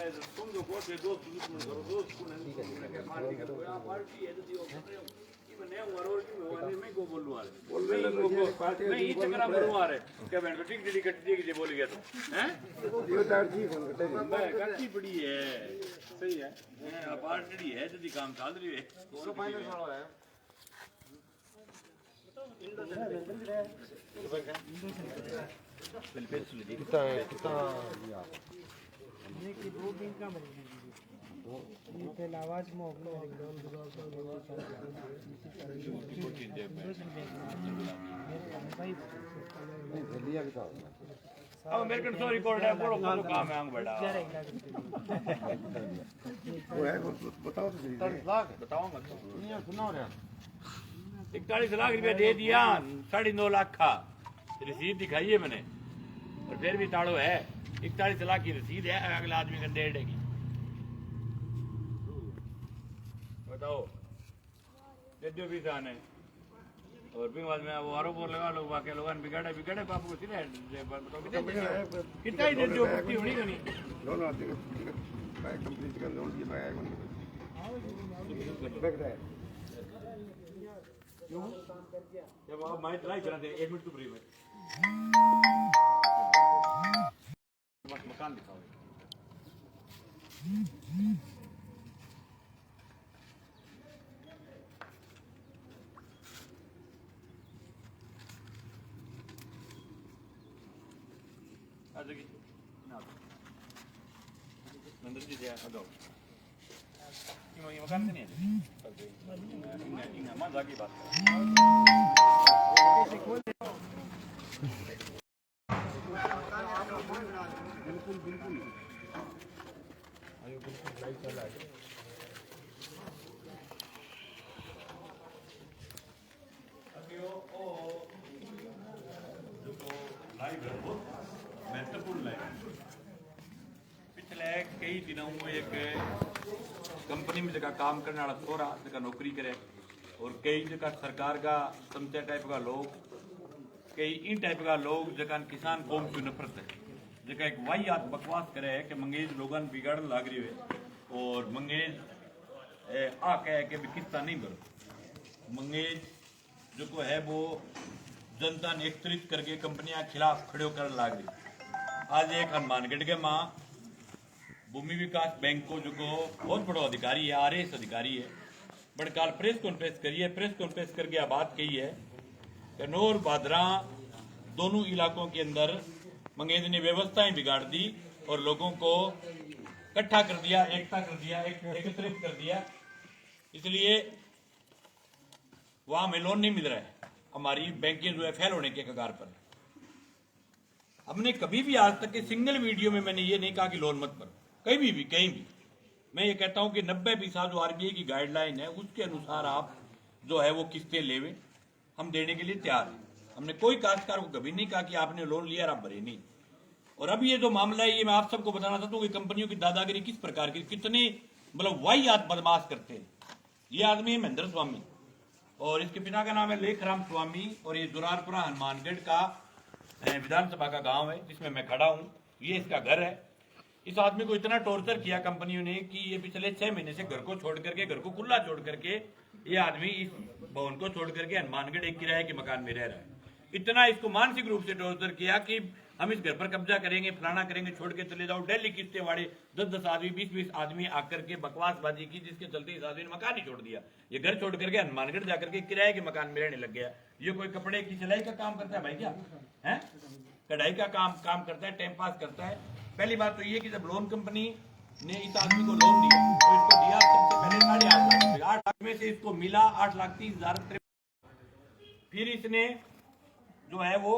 तुम जो को से दोस्त दुश्मन करो दोस्त को नहीं के पार्टी का कोई आप पार्टी है तो दियो कि मैं वरोर की मैं को बोलूं आ बोल ले पार्टी मैं इस चक्कर में बोलूं आ रहे क्या बैंड ठीक डी कट दी के बोल गया तो हैं यो तार ठीक हो गए मैं कच्ची पड़ी है सही है आप पार्टी है जदी काम चल रही है तो फाइनल वाला है कितना ये कि 2 दिन का बनेगा ये पहले आवाज में अपने अब अमेरिकन सो रिकॉर्ड है बड़ो काम है आंग बड़ा वो है बताओ तो सही बताऊंगा दुनिया सुनाओ रे 41 लाख रुपया दे दिया 9.5 लाख का रसीद दिखाई है मैंने और फिर भी ताड़ो है 41 लाख की रसीद है अगले आदमी का 1.5 की बताओ दे दो भी जाने और फिर बाद में वो आरोप लगा लोग बाकी लोगों ने बिगाड़े पाप को सीधे बताओ कितना ही दे दो मुक्ति होनी नहीं लोन आते हैं कंपनी का लोन दिया है बैक रहा है क्यों जब आप माइक ट्राई कराते 1 मिनट तो फ्री में मकान दिखाओ आ जाइए ना मंदिर जी से आ जाओ ये मकान से नहीं है इंगा मजा की बात बिल्कुल बिल्कुल आयो बिल्कुल लाइट चला है अभी ओ जो लाइव है वो महत्वपूर्ण लाइव पिछले कई दिनों में एक कंपनी में जगह काम करने वाला छोरा जगह नौकरी करे और कई जगह सरकार का समझे टाइप का लोग कई इन टाइप का लोग जगह किसान कौम की नफरत है जगह एक वाहियात बकवास करे है कि मंगेज लोगन बिगाड़ लाग रही है और मंगेज आ कहे कि किस्ता नहीं भरो मंगेज जो को है वो जनता ने एकत्रित करके कंपनियां खिलाफ खड़े कर लाग रही आज एक हनुमानगढ़ के माँ भूमि विकास बैंक को जो को बहुत बड़ा अधिकारी है RS अधिकारी है बट काल प्रेस कॉन्फ्रेंस करी है प्रेस कॉन्फ्रेंस करके बात कही है कि नौर भादरा दोनों इलाकों के अंदर मंगेज ने व्यवस्थाएं बिगाड़ दी और लोगों को इकट्ठा कर दिया एकता कर दिया एकत्रित कर दिया इसलिए वहां हमें लोन नहीं मिल रहा है हमारी बैंकें जो है फेल होने के कगार पर हमने कभी भी आज तक के सिंगल वीडियो में मैंने ये नहीं कहा कि लोन मत भरो कहीं भी कहीं भी मैं ये कहता हूं कि 90% जो RBI की गाइडलाइन है उसके अनुसार आप जो है वो किस्तें लेवे हम देने के लिए तैयार हैं हमने कोई काश्तकार को कभी नहीं कहा कि आपने लोन लिया और आप भरे नहीं और अब ये जो मामला है ये मैं आप सबको बताना चाहता हूँ कि कंपनियों की दादागिरी किस प्रकार की कितने मतलब वाहियात बदमाश करते हैं ये आदमी है महेंद्र स्वामी और इसके पिता का नाम है लेखराम स्वामी और ये दुरारपुरा हनुमानगढ़ का विधानसभा का गांव है जिसमें मैं खड़ा हूं ये इसका घर है इस आदमी को इतना टॉर्चर किया कंपनियों ने कि ये पिछले 6 महीने से घर को छोड़ करके घर को खुला छोड़ करके ये आदमी इस भवन को छोड़ करके हनुमानगढ़ एक किराए के मकान में रह रहा है इतना इसको मानसिक रूप से टॉर्चर किया कि हम इस घर पर कब्जा करेंगे फलाना करेंगे छोड़ के चले जाओ दिल्ली किस्ते वाले 10-10 आदमी 20-20 आदमी आकर के बकवासबाजी की जिसके चलते इस आदमी ने मकान ही छोड़ दिया ये घर छोड़ करके हनुमानगढ़ जाकर के किराए के मकान में रहने लग गया ये कोई कपड़े की सिलाई का काम करता है भाई क्या है कढ़ाई का काम करता है टाइम पास करता है पहली बात तो ये कि जब लोन कंपनी ने इस आदमी को लोन दिया तो इसको दिया सबसे पहले 8.5 लाख 8 लाख में से इसको मिला 8,30,000 फिर इसने जो है वो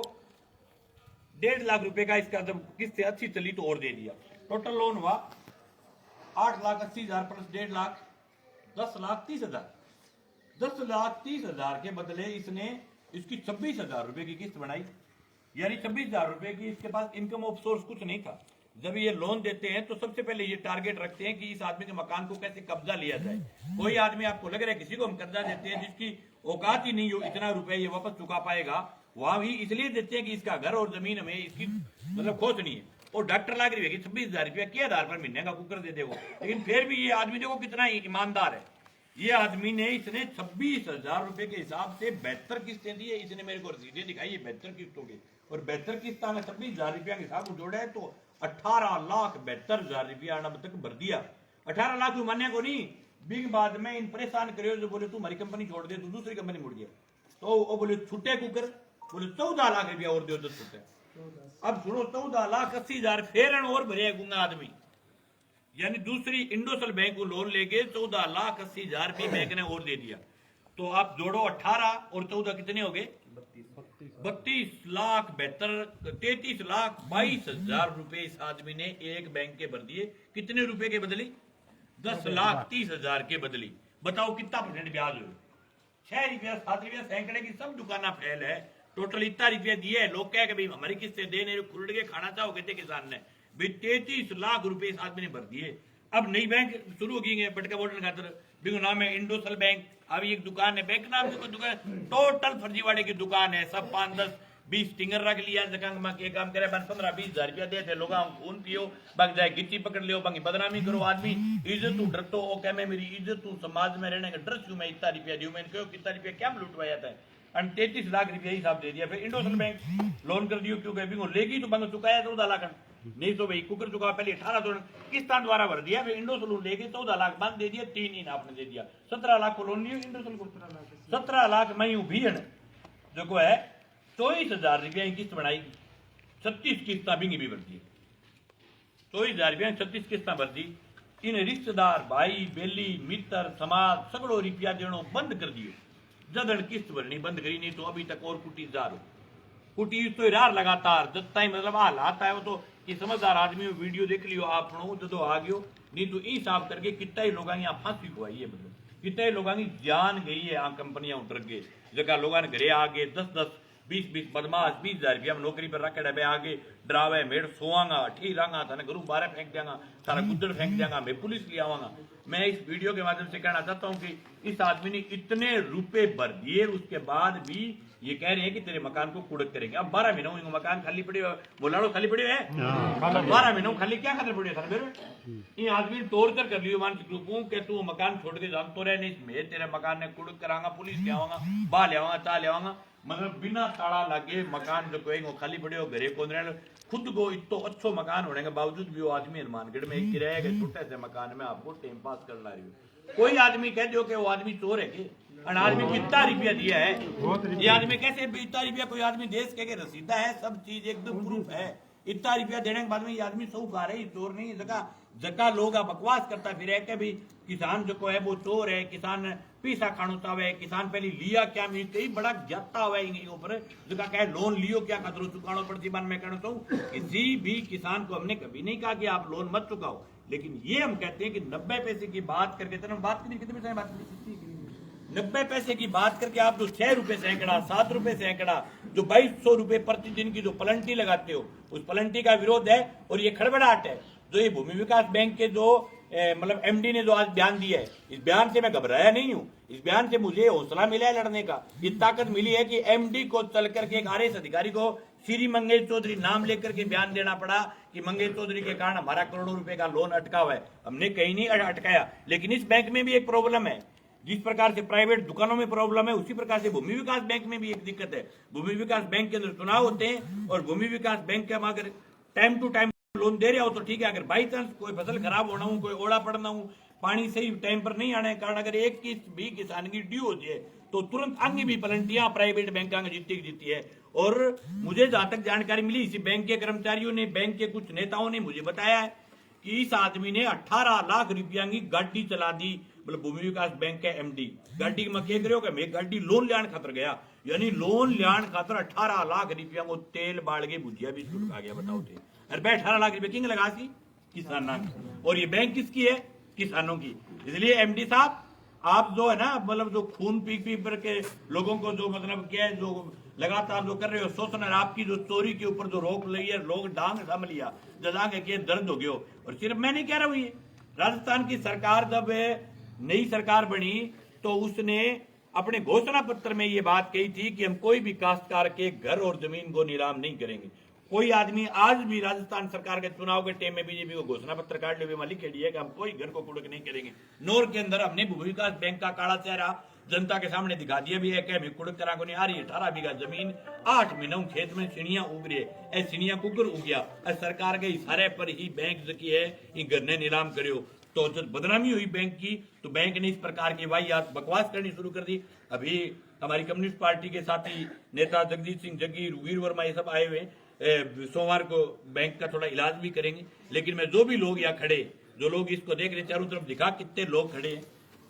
1.5 लाख रुपए का इसका जब किस्त अच्छी चली तो और दे दिया टोटल लोन हुआ 8,80,000 प्लस 1.5 लाख 10,30,000 10,30,000 के बदले इसने इसकी 26,000 रुपए की किस्त बनाई यानी 26,000 रुपए की इसके पास इनकम ऑफ सोर्स कुछ नहीं था जब ये लोन देते हैं तो सबसे पहले ये टारगेट रखते हैं कि इस आदमी के मकान को कैसे कब्जा लिया जाए कोई आदमी आपको लग रहा है किसी को हम कर्जा देते हैं जिसकी औकात ही नहीं हो इतना रुपए ये वापस चुका पाएगा वहां भी इसलिए देते हैं कि इसका घर और जमीन हमें इसकी मतलब खोज नहीं है और डॉक्टर लाग रही है कि 26,000 रुपया के आधार पर महीने का कुकर दे देगा। लेकिन फिर भी ये आदमी देखो कितना ईमानदार है। ये आदमी ने इसने 26,000 रुपए के हिसाब से 72 किस्तें दी है। इसने मेरे को रसीदें दिखाई है 72 किस्तों की, और 72 किस्ता में 26,000 रुपया के हिसाब जोड़ा है तो 18,72,000 रुपया अब तक भर दिया। 18 लाख मान्या को नहीं, बिग बाद में इन परेशान करे जो बोले तू हमारी कंपनी छोड़ दे, तू दूसरी कंपनी मुड़ गया। तो वो बोले छुट्टे कुकर, बोले 14 लाख रुपया और दो 10 छुट्टे। अब सुनो 14,80,000 फेर और भरे गुंगा आदमी, यानी दूसरी इंडोसल बैंक को लोन लेके 14,80,000 रुपये बैंक ने और दे दिया। तो आप जोड़ो 18 और 14 कितने हो गए? 33,22,000 रुपए इस आदमी ने एक बैंक के भर दिए। कितने रुपए के बदली? 10,30,000 के बदली। बताओ कितना % ब्याज हुए? 6 रुपया 7 रुपया सैकड़े की सब दुकाना फैल है। टोटल इतना रुपया दिए। लोग कह के भाई हमारी किस्ते देने खुरड़ के खाना चाहो कहते किसान ने भाई 33 लाख रुपए इस आदमी ने भर दिए। अब नई बैंक शुरू हो गई है बटका बोलने खातर, बिगो नाम है इंडोसल बैंक। अभी एक दुकान है बैंक नाम की दुकान, टोटल फर्जीवाड़े की दुकान है। सब 5, 10, 20 टिंगर रख लिया जगह के काम करे 15-20,000 रुपया देते लोग खून पियो बग जाए गिट्टी पकड़ लियो बाकी बदनामी करो। आदमी इज्जत तू डर तो कह मैं मेरी इज्जत तू समाज में रहने का डर क्यों मैं इतना रुपया दूं। मैंने कहो कितना रुपया क्या लुटवाया था? 33 लाख रुपया हिसाब दे दिया। फिर इंडोसल बैंक लोन कर दियो क्यों कह लेगी तो बंग चुकाया 14 लाख, नहीं तो भाई कुकर चुका पहले 18 किस्तान द्वारा भर दिया। फिर इंडोसल लेके 14 लाख बंद दे दिया, 3 ही आपने दे दिया। 17 लाख को लोन लिया इंडोसल को। 17 लाख मैं यूं भी जो को है 24,000 रुपया की किस्त बनाई, 36 किस्ता भी भर दी। 24,000 रुपया 36 किस्ता भर दी। इन रिश्तेदार भाई बेली मित्र समाज सगड़ो रुपया देनो बंद कर दियो। जदन किस्त भरनी बंद करी, नहीं तो अभी तक और कुटी जार हो कुटी तो यार लगातार जब तक मतलब हालात है वो तो कि समझदार आदमी वीडियो देख लियो आप जो आ गयो। नहीं तो ई साफ करके कितना ही लोग यहाँ फांसी हुई है, मतलब कितने ही लोगों की जान गई है। यहाँ कंपनियां उतर गए जगह लोगों ने घरे आगे 10-10, 20-20 बदमाश 20,000 रुपया में नौकरी पर रखे डबे आगे डरावे मेड़ सोआंगा ठीक रहा था घरों बाहर फेंक देंगा, सारा गुद्दड़ फेंक देंगा, मैं पुलिस ले आवांगा। मैं इस वीडियो के माध्यम से कहना चाहता हूं कि इस आदमी ने इतने रुपए भर दिए उसके बाद भी ये कह रहे हैं कि तेरे मकान को कुड़क करेंगे। अब 12 महीनों में मकान खाली पड़े बोला खाली पड़े है 12 महीनों खाली क्या खाते पड़े था फिर ये आदमी टोर्चर कर लियो मानसिक रूपों के तू मकान छोड़ के जान तो रहे नहीं मैं तेरे मकान ने कुड़क करांगा, पुलिस ले आवांगा, बा ले आवांगा, ता ले आवांगा। मतलब बिना ताला लगे मकान जो कोई खाली पड़े हो घरे को खुद को इतो अच्छो मकान होने के बावजूद भी वो आदमी हनुमानगढ़ में एक किराए के छोटे से मकान में आपको टाइम पास कर ला रही हो। कोई आदमी कह दो कि वो आदमी चोर है कि आदमी को इतना रुपया दिया है, ये आदमी कैसे इतना रुपया कोई आदमी देश के रसीदा है, सब चीज एकदम प्रूफ है। इतना रुपया देने के बाद में ये आदमी साहूकार है, चोर नहीं। जगह लोग बकवास करता फिर है कि भाई किसान जो है वो चोर है, किसान पीसा खानो चाहे, किसान पहले लिया क्या मिलते ही बड़ा जाता हुआ है ऊपर जगह कहे लोन लियो क्या खतरो चुकानो पड़ती। बार मैं कहना चाहूँ किसी भी किसान को हमने कभी नहीं कहा कि आप लोन मत चुकाओ, लेकिन ये हम कहते हैं कि 90 पैसे की बात करके बात करिए कितने पैसे बात करिए 90 पैसे की बात करके आप जो 6 रुपए सैकड़ा 7 रुपए सैकड़ा जो 2200 रुपए प्रतिदिन की जो पलंटी लगाते हो उस पलंटी का विरोध है। और ये खड़बड़ाहट है जो ये भूमि विकास बैंक के जो मतलब एमडी ने जो आज बयान दिया है, इस बयान से मैं घबराया नहीं हूँ। इस बयान से मुझे हौसला मिला है लड़ने का, ये ताकत मिली है कि एमडी को चल करके एक आरएस अधिकारी को श्री मंगेश चौधरी नाम लेकर के बयान देना पड़ा कि मंगेश चौधरी के कारण हमारा करोड़ों रुपए का लोन अटका हुआ है। हमने कहीं नहीं अटकाया, लेकिन इस बैंक में भी एक प्रॉब्लम है। जिस प्रकार से प्राइवेट दुकानों में प्रॉब्लम है उसी प्रकार से भूमि विकास बैंक में भी एक दिक्कत है। भूमि विकास बैंक के अंदर चुनाव होते हैं और भूमि विकास बैंक के अगर टाइम टू टाइम लोन दे रहे हो तो ठीक है, अगर बाई चांस कोई फसल खराब होना हो, कोई ओला पड़ना हो, पानी सही टाइम पर नहीं आने के कारण अगर एक किस्त भी किसान की ड्यू हो जाए तो तुरंत अन्य भी पलंटियां प्राइवेट बैंक जीती है। और मुझे जहां तक जानकारी मिली इसी बैंक के कर्मचारियों ने, बैंक के कुछ नेताओं ने मुझे बताया है कि इस आदमी ने 18 लाख रुपया की गाड़ी चला दी। मतलब भूमि विकास बैंक के एमडी गाड़ी में क्या करो कि मैं गाड़ी लोन लियान खातर गया, यानी लोन लियान खातर 18 लाख रुपया को तेल बाढ़ के भुजिया भी छुटका गया। बताओ थे अरे 18 लाख रुपया किंग लगा सी किसानों की, और ये बैंक किसकी है? किसानों की। इसलिए एमडी साहब आप जो है ना मतलब जो खून पी के लोगों को जो मतलब क्या है जो लगातार जो कर रहे हो शोषण, आपकी जो चोरी के ऊपर जो रोक लगी है, लोग डांग थम लिया जजांग के दर्द हो गयो। और सिर्फ मैं नहीं कह रहा हूं, ये राजस्थान की सरकार जब नई सरकार बनी तो उसने अपने घोषणा पत्र में ये बात कही थी कि हम कोई भी काश्तकार के घर और जमीन को नीलाम नहीं करेंगे। कोई आदमी आज भी राजस्थान सरकार के चुनाव के टाइम में बीजेपी को घोषणा पत्र काट ले मालिक कह दिया कि हम कोई घर को कुड़क नहीं करेंगे। नौर के अंदर हमने भूमि विकास बैंक का काला चेहरा जनता के सामने दिखा दिया भी है कि हमें कुड़क करा को नहीं आ रही। 18 बीघा जमीन 8 महीनों खेत में सीढ़ियां उग रही है, सीढ़ियां कुकर उग गया। सरकार के इशारे पर ही बैंक जो की है ये घर ने नीलाम करियो, तो जब बदनामी हुई बैंक की तो बैंक ने इस प्रकार की वाहियात बकवास करनी शुरू कर दी। अभी हमारी कम्युनिस्ट पार्टी के साथी नेता जगजीत सिंह जग्गी, वीर वर्मा ये सब आए हुए, सोमवार को बैंक का थोड़ा इलाज भी करेंगे। लेकिन मैं जो भी लोग यहाँ खड़े, जो लोग इसको देख रहे, चारों तरफ दिखा कितने लोग खड़े हैं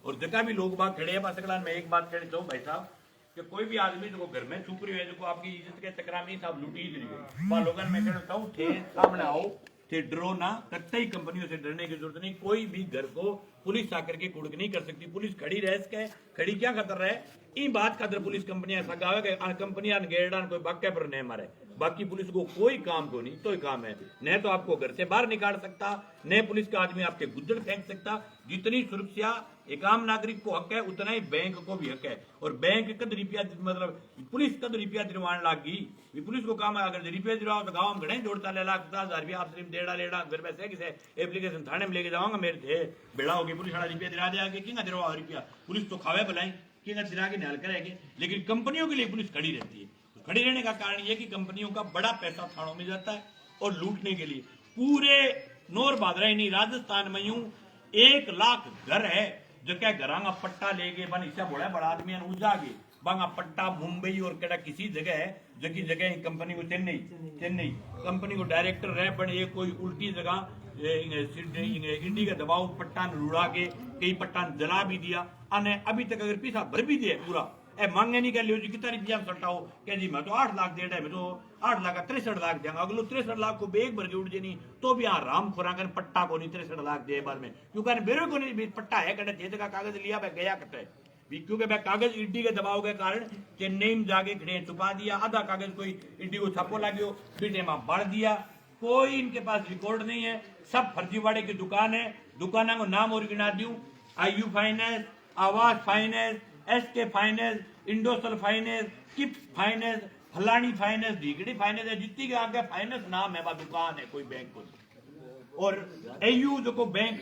और जगह भी लोग बात खड़े हैं। बस मैं एक बात कहना चाहूँ भाई साहब कि कोई भी आदमी जो घर में छुप रही है, जो आपकी इज्जत के चक्रा में साहब लूटी रही है, लोगन मैं कहना चाहूँ थे सामने आओ, थे डरो ना, कतई कंपनियों से डरने की जरूरत नहीं। कोई भी घर को पुलिस आकर के कुड़क नहीं कर सकती। पुलिस खड़ी रह सके, खड़ी क्या खतर है इन बात खातर पुलिस कंपनियां सगावे कंपनियां गेरडान कोई बाक्या पर नहीं मारे। बाकी पुलिस को कोई काम को नहीं, तो ही काम है न तो आपको घर से बाहर निकाल सकता, न पुलिस का आदमी आपके गुज्जर फेंक सकता। जितनी सुरक्षा एक आम नागरिक को हक है उतना ही बैंक को भी हक है। और बैंक कद रुपया मतलब पुलिस कद रुपया दिलवाने लागी, पुलिस को काम है अगर रुपया दिलवाओ तो गाँव में घड़े जोड़ता ले 1,50,000 रुपया आप सिर्फ डेढ़ा घर में से किसे एप्लीकेशन थाने में लेके जाऊंगा मेरे थे बेड़ा होगी पुलिस वाला रुपया दिला दे आगे कि दिलवा रुपया, पुलिस तो खावे बुलाई कि दिला के निहल करेगी। लेकिन कंपनियों के लिए पुलिस खड़ी रहती है। खड़ी रहने का कारण यह कि कंपनियों का बड़ा पैसा थानों में जाता है और लूटने के लिए पूरे नौर बादरा ही नहीं राजस्थान में यूं 1 लाख घर है जगह घरांगा पट्टा ले गए बन इच्छा बोला बड़ा आदमी उजागे बांगा पट्टा मुंबई और कड़ा किसी जगह है जगह जगह कंपनी को चेन्नई कंपनी को डायरेक्टर रहे बन ये कोई उल्टी जगह इंडी का दबाव पट्टा रुड़ा के कई पट्टा जला भी दिया अने अभी तक अगर पीछा भर भी दिया पूरा मांगे नहीं कर लियो जी कितना रुपया सट्टाओ कह जी मैं तो 8 लाख दे मैं तो 8 लाख का 63 लाख देंगे अगलो 63 लाख को बेग भर के उठ जे नहीं तो भी यहाँ राम खुराकर पट्टा को नहीं 63 लाख दे बाद में क्योंकि बेरो को नहीं पट्टा है कटे थे का कागज लिया मैं गया कटे क्योंकि मैं कागज ईडी के दबाव के कारण चेन्नई में जाके खड़े छुपा दिया आधा कागज कोई ईडी को छापो लागो बीटे में बढ़ दिया कोई इनके पास रिकॉर्ड नहीं है सब फर्जीवाड़े की दुकान है दुकानों को नाम और गिना दूं आईयू फाइनेंस आवास फाइनेंस एसके फाइनेंस इंडोसल फाइनेंस किप फाइनेंस फलानी फाइनेंस डिगड़ी फाइनेंस है जितनी के आगे फाइनेंस नाम है दुकान है कोई बैंक को और एयू जो को बैंक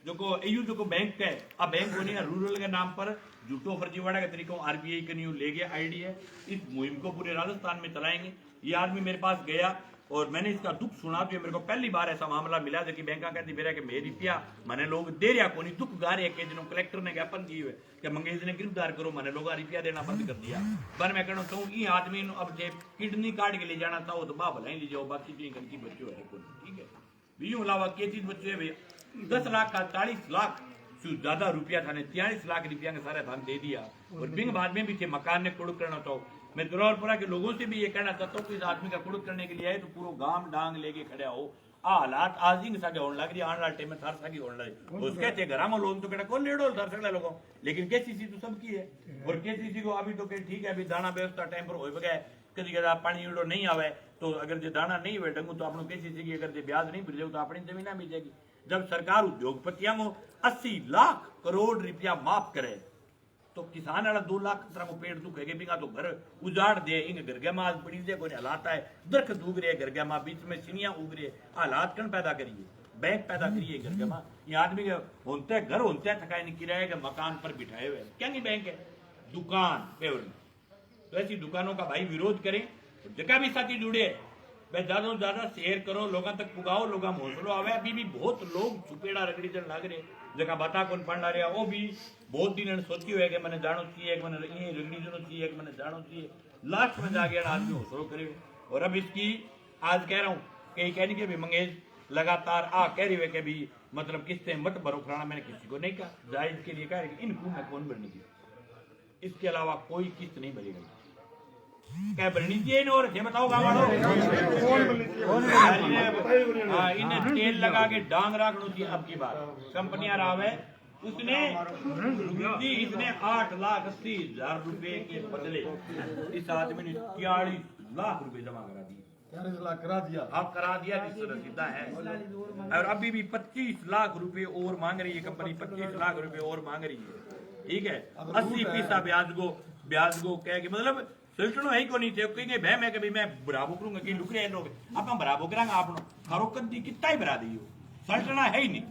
जो को एयू जो को बैंक है अब बैंक होने रूरल के नाम पर झूठो फर्जीवाड़ा के तरीकों आरबीआई का न्यू ले गया आईडी है इस मुहिम को पूरे राजस्थान में चलाएंगे। ये आदमी मेरे पास गया और मैंने इसका दुख सुना तो मेरे को पहली बार ऐसा मामला मिला जो कि बैंक कहती मेरा कि मेरी रुपया मैंने लोग दे रहा को नहीं दुख गा रहे के दिनों कलेक्टर ने ज्ञापन दिए हुए कि मंगेश ने गिरफ्तार करो मैंने लोग रुपया देना बंद कर दिया पर मैं कहना चाहूँ ये आदमी अब किडनी काट के ले जाना चाहो तो बाह भलाई ले जाओ बाकी चीज की बच्चों है ठीक है बीजों अलावा क्या चीज बच्चे है भैया 10 लाख का 40 लाख ज्यादा रुपया था 43 लाख रुपया का सारा धान दे दिया और बिंग बाद में भी थे मकान ने कुड़क करना चाहो मैं दुरालपुरा के लोगों से भी ये कहना चाहता हूँ कि इस आदमी का कुड़क करने के लिए आए तो पूरा गांव डांग लेके खड़े हो हालात आज ही सागे होने लग रही आने वाले टाइम में थार सागी होने लगी उसके थे घर में लोन तो कहना कौन लेडो थार सकता लोगों लेकिन केसीसी तो सबकी है और केसीसी को अभी तो ठीक है अभी दाना व्यवस्था टाइम पर हो गया कभी कदा पानी उड़ो नहीं आवे तो अगर जो दाना नहीं हुए डंगू तो अपनों केसीसी की अगर ब्याज नहीं मिल तो अपनी जमीन मिल जाएगी। जब सरकार उद्योगपतियों को 80 लाख करोड़ रुपया माफ करे तो किसान वाला 2 लाख तरह को पेड़ दुख है बिगा तो घर उजाड़ दे इन घर के माल पड़ी दे कोई हालात है दरख्त उग रहे घर के माँ बीच में सिनिया उग रही हालात कन पैदा करिए बैंक पैदा करिए घर के माँ ये आदमी के होते घर होते थकाई नहीं किराए के मकान पर बिठाए हुए क्या नहीं बैंक है दुकान पेवर तो ऐसी दुकानों का भाई विरोध करें जगह भी साथी जुड़े भाई ज्यादा से ज्यादा शेयर करो लोगों तक पुगाओ लोग हौसलो आवे अभी भी बहुत लोग छुपेड़ा रगड़ी जन लग रहे जगह बता कौन पढ़ रहा वो भी बहुत दिन सोची हुए कि मैंने जानो चाहिए मैंने रगड़ी जनो चाहिए मैंने जानो चाहिए लास्ट में जाके आदमी हौसलो करे और अब इसकी आज कह रहा हूँ कि कहने के भी मंगेश लगातार कह रही है कि भी मतलब किस्तें मत भरो फलाना मैंने किसी को नहीं कहा जायज के लिए कहा इन कौन भरनी चाहिए इसके अलावा कोई किस्त नहीं भरेगा क्या भरनी चाहिए और ये बताओ इन्हें तेल लगा के डांग रखनी चाहिए अब की बात कंपनियां रावे उसने इसने 8,80,000 रुपए के बदले इस आदमी ने 43 लाख रुपए जमा करा दिए 40 लाख करा दिया आप करा दिया जिस तरह सीधा है और अभी भी 25 लाख रुपए और मांग रही है कंपनी 25 लाख रुपए और मांग रही है ठीक है 80 पैसा ब्याज को कह के मतलब सल्टनो है ही को नहीं थे कहेंगे भाई मैं कभी मैं बराबर करूंगा कि लुक रहे लोग आप बराबर करांगा आप थारो कदी कितना ही बरा दियो सल्टना है ही नहीं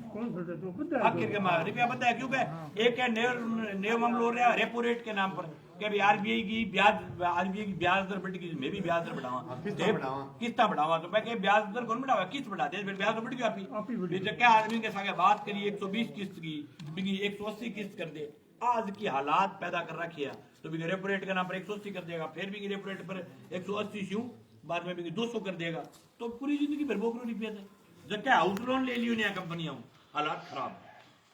आखिर के मार रुपया पता है क्योंकि एक है नया मामला हो रहा है रेपो रेट के नाम पर कि अभी आरबीआई की ब्याज दर बढ़ गई मैं भी ब्याज दर बढ़ावा किस्ता बढ़ावा तो मैं ब्याज दर कौन बढ़ावा किस्त बढ़ा दे फिर ब्याज तो बढ़ गया आप क्या आदमी के साथ बात करिए 120 किस्त की 180 किस्त कर दे आज की हालात पैदा कर रखी है तो भी रेपो रेट के नाम पर 180 कर देगा फिर भी रेपो रेट पर 180 क्यों बाद में भी 200 कर देगा तो पूरी जिंदगी भर बोकरो नहीं पिया जब क्या हाउस लोन ले लियो नया कंपनियां हालात खराब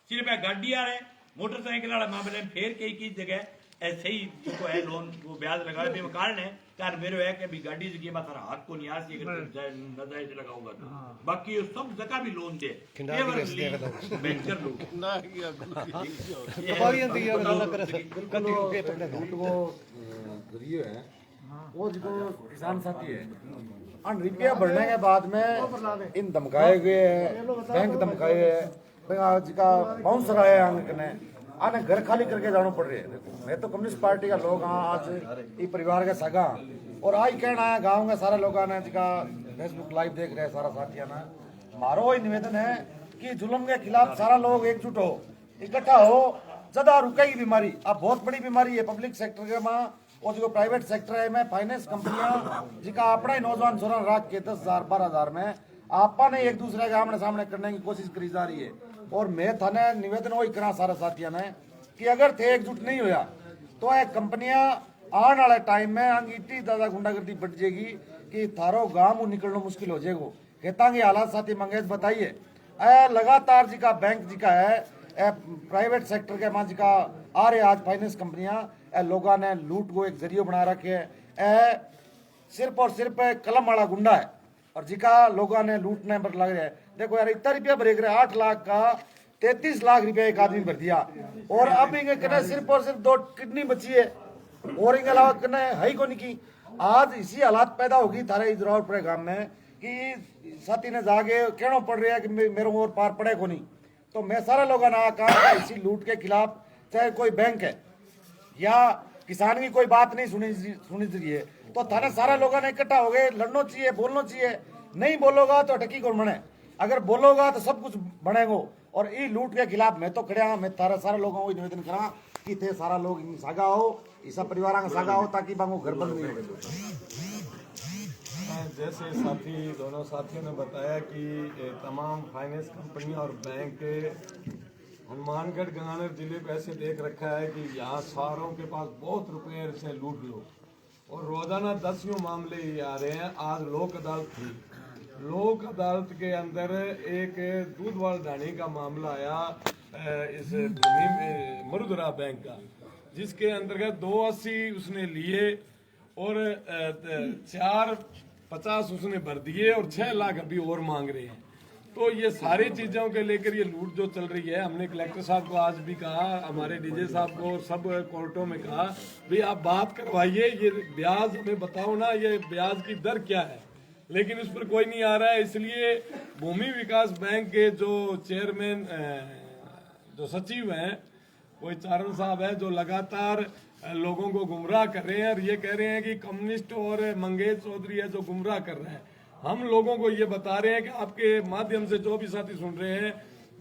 सिर्फ गाड़ी आ रहे मोटरसाइकिल वाला मामले में फिर कई जगह ऐसे ही जिसको है लोन वो ब्याज लगाए भी कारण है कारण मेरे है कि अभी गाड़ी जगह बात हाथ को नहीं आती अगर नजायज लगाऊंगा तो बाकी सब जगह भी लोन दे बैंकर लोग जरिए है वो जो किसान साथी है अन रुपया बढ़ने के बाद में इन धमकाए गए हैं बैंक धमकाए है आज का बाउंसर आया अंक आने घर खाली करके जाना पड़ रही है। देखो मैं तो कम्युनिस्ट पार्टी का लोग हाँ आज ये परिवार के सगा और आज कहना है गाँव के सारे लोग ने जिसका फेसबुक लाइव देख रहे हैं सारा साथिया ना हमारा वही निवेदन है कि जुल्म के खिलाफ सारा लोग एकजुट हो इकट्ठा हो ज्यादा रुकेगी बीमारी अब बहुत बड़ी बीमारी है पब्लिक सेक्टर के माँ और जो प्राइवेट सेक्टर है में फाइनेंस कंपनियां जिसका अपना ही नौजवान छोरा रख के 10,000 12,000 में आपा ने एक दूसरे के आमने सामने करने की कोशिश करी जा रही है और मैं थाने निवेदन वही करा सारा साथियों ने कि अगर थे एकजुट नहीं होया तो ये कंपनियां आने वाले टाइम में अंग इतनी ज्यादा गुंडागर्दी बढ़ जाएगी कि थारो गांव निकलना मुश्किल हो जाएगा कहता कि हालात साथी मंगेश बताइए लगातार जी का बैंक जी का है प्राइवेट सेक्टर के मां जी का आ रहे आज फाइनेंस कंपनियां लोगों ने लूट को एक जरिए बना रखे है सिर्फ और सिर्फ कलम वाला गुंडा है और जिका लोगों ने लूटने पर लग रहे हैं देखो यार इतना रुपया भरे 8 लाख का 33 लाख रुपया एक आदमी भर दिया और अब इनके सिर्फ और सिर्फ 2 किडनी बची है और इनके अलावा कने है ही को नहीं की आज इसी हालात पैदा होगी थारे इधर गांव में कि साथी ने जाके कहना पड़ रहा है कि मेरे और पार पड़े को नहीं तो मैं सारे लोगों ने कहा इसी लूट के खिलाफ चाहे कोई बैंक है या किसान की कोई बात नहीं सुनी चाहिए तो थाने सारे लोगों ने इकट्ठा हो गए लड़ना चाहिए बोलना चाहिए नहीं बोलोगा तो अटकी कौन बने अगर बोलोगा तो सब कुछ बनेगा और ये लूट के खिलाफ मैं तो खड़ा मैं तारा सारे लोगों को निवेदन करा कि थे सारा लोग सागा हो इसा परिवार का सागा हो ताकि बांगो घर बंद नहीं हो जैसे साथी दोनों साथियों ने बताया कि तमाम फाइनेंस कंपनियां और बैंक हनुमानगढ़ गंगानगर जिले को ऐसे देख रखा है कि यहाँ सारों के पास बहुत रुपये से लूट लो और रोजाना 10 मामले ही आ रहे हैं। आज लोक अदालत थी लोक अदालत के अंदर एक दूधवाल ढाणी का मामला आया इस मरुदरा बैंक का जिसके अंतर्गत 280 उसने लिए और 450 उसने भर दिए और 6 लाख अभी और मांग रहे हैं। तो ये सारी चीज़ों के लेकर ये लूट जो चल रही है हमने कलेक्टर साहब को आज भी कहा हमारे डीजे साहब को और सब कोर्टों में कहा भाई आप बात करवाइए ये ब्याज हमें बताओ ना ये ब्याज की दर क्या है लेकिन उस पर कोई नहीं आ रहा है। इसलिए भूमि विकास बैंक के जो चेयरमैन जो सचिव हैं कोई चारण साहब है जो लगातार लोगों को गुमराह कर रहे हैं और ये कह रहे हैं कि कम्युनिस्ट और मंगेश चौधरी है जो गुमराह कर रहे हैं। हम लोगों को ये बता रहे हैं कि आपके माध्यम से जो भी साथी सुन रहे हैं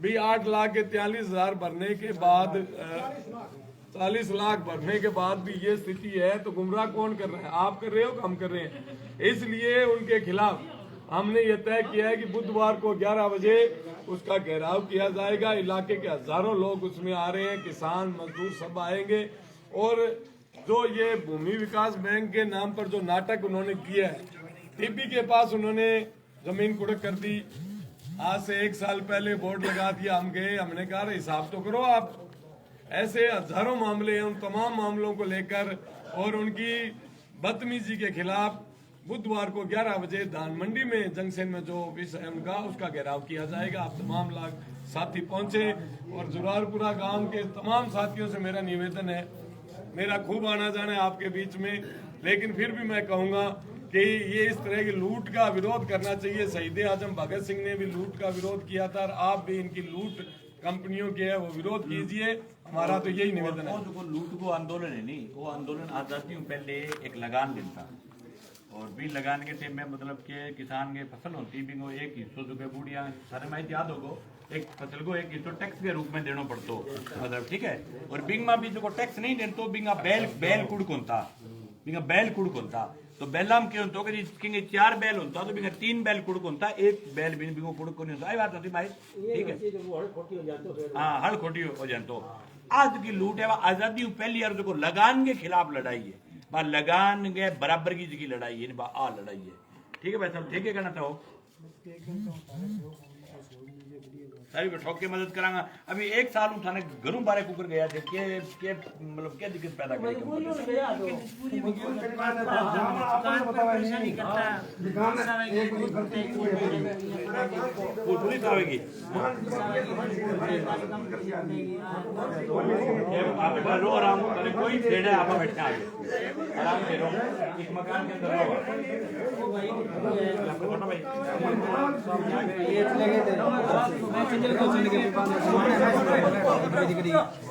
भी 8,43,000 भरने के बाद 40 लाख भरने के बाद भी ये स्थिति है तो गुमराह कौन कर रहा है आप कर रहे हो हम कर रहे हैं। इसलिए उनके खिलाफ हमने ये तय किया है कि बुधवार को 11 बजे उसका घेराव किया जाएगा। इलाके के हजारों लोग उसमें आ रहे हैं किसान मजदूर सब आएंगे और जो ये भूमि विकास बैंक के नाम पर जो नाटक उन्होंने किया है टीपी के पास उन्होंने जमीन कुड़क कर दी। आज से 1 साल पहले बोर्ड लगा दिया हम गए हमने कहा हिसाब तो करो आप। ऐसे हजारों मामले हैं उन तमाम मामलों को लेकर और उनकी बदतमीजी के खिलाफ बुधवार को 11 बजे धान मंडी में जंक्शन में जो ऑफिस है उनका उसका घेराव किया जाएगा। आप तमाम लोग साथी पहुंचे और जुरारपुरा गांव के तमाम साथियों से मेरा निवेदन है मेरा खूब आना जाना है आपके बीच में लेकिन फिर भी मैं कहूँगा कि ये इस तरह की लूट का विरोध करना चाहिए। शहीद आजम भगत सिंह ने भी लूट का विरोध किया था और आप भी इनकी लूट कंपनियों के है वो विरोध कीजिए, हमारा तो यही निवेदन है। वो जो लूट को आंदोलन है नहीं, वो आंदोलन आजादी में पहले एक लगान दिन था, और भी लगान के टाइम में मतलब के किसान के फसल होती भी वो एक हिस्सों जो के बूढ़िया सारे माहिती याद होगो, एक फसल को एक हिस्सों टैक्स के रूप में देना पड़तो मतलब, ठीक है। और बिंग में भी जो टैक्स नहीं देते बिंगा बैल कुड़ कौन था, बिंगा बैल कुड़ कौन था, तो बैलाम क्यों तो कि 4 बैल होता तो बिंगा 3 बैल कुड़ कौन था, एक बैल भी बिंगो कुड़ को नहीं होता। आई बात होती भाई, ठीक है। हाँ, हल खोटी हो जाए तो आज की लूट है आजादी पहली यार देखो लगान के खिलाफ लड़ाई है, बा लगान के बराबर की जगह लड़ाई है, बा आ लड़ाई है, ठीक है भाई साहब, ठीक है कहना चाहो सारी को ठोक के मदद करांगा। अभी 1 साल उठाने घरों बारे कुकर गया थे के मतलब क्या दिक्कत पैदा करेगी पुलिस आवेगी, रो आराम कोई देने आप बैठे आगे आराम से रो, इस मकान के अंदर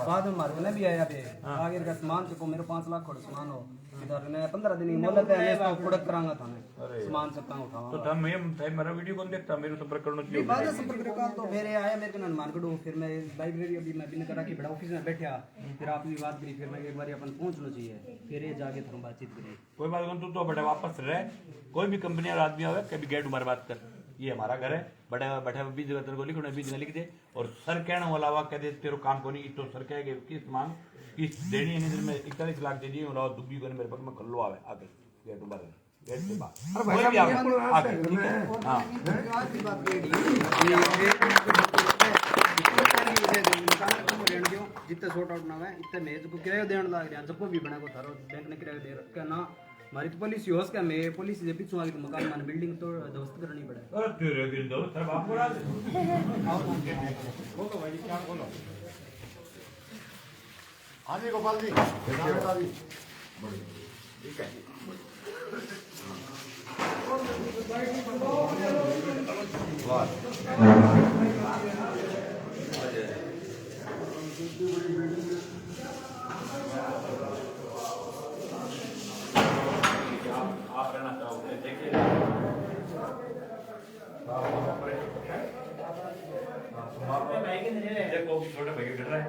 बाद में मारने भी आया थे आगे का सामान चुको मेरे 5 लाख खोड़ सामान हो इधर ने 15 दिन मोहलत है इसको कुड़क करांगा था सामान चक्का उठावा तो था मैं मेरा वीडियो कौन देखता, मेरे संपर्क करना चाहिए। बाद संपर्क का तो मेरे आया मेरे को ननमान कड़ो, फिर मैं लाइब्रेरी अभी मैं बिन करा के बड़ा ऑफिस में बैठा, फिर आपकी बात करी, फिर मैं एक बार अपन पहुंचना चाहिए, फिर ये जाके थोड़ा बातचीत करी। कोई बात नहीं, तू तो बड़े वापस रहे, कोई भी कंपनी और आदमी आवे कभी गेट उमर बात कर, ये हमारा घर है, बड़े बैठे 20 जगह तेरे को लिखना 20 जगह लिख दे, और सर कहने वाला हुआ कह दे तेरे काम को नहीं, तो सर कहेगा किस मांग किस देनी है, नहीं में 41 लाख दे दिए और दुबी को मेरे पग में कल्लो आवे आगे गेट उमर गेट से बाहर कोई भी आवे आगे, ठीक है। हां आज की बात ये जितने सॉर्ट आउट ना है इतने मेज को किराया देने लग रहा है, जब भी बना को थारो बैंक ने किराया दे रखा ना, हमारी तो पॉलिसी होस का मैं पॉलिसी जब पीछे आगे तो मकान मान बिल्डिंग तो ध्वस्त करनी पड़े। अरे तेरे गिर दो सर बाप बोला बोलो भाई क्या बोलो। हाँ जी गोपाल जी, ठीक है। आप रहना चाहोगे देखिए देखो छोटे भाई डर रहा है,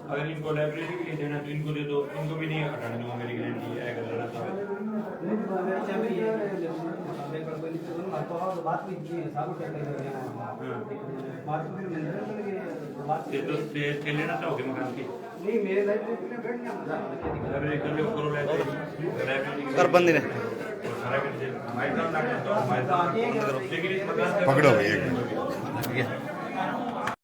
अगर इनको लाइब्रेरी के लिए देना तो इनको दे दो, इनको भी नहीं हटाने दूंगा, मेरी गारंटी है। अगर लड़ा तो लेना चाहोगे मकान की नहीं मेरे लाइब्रेरी कर लो, करो लाइब्रेरी कर बंदी ने पकड़ो भैया।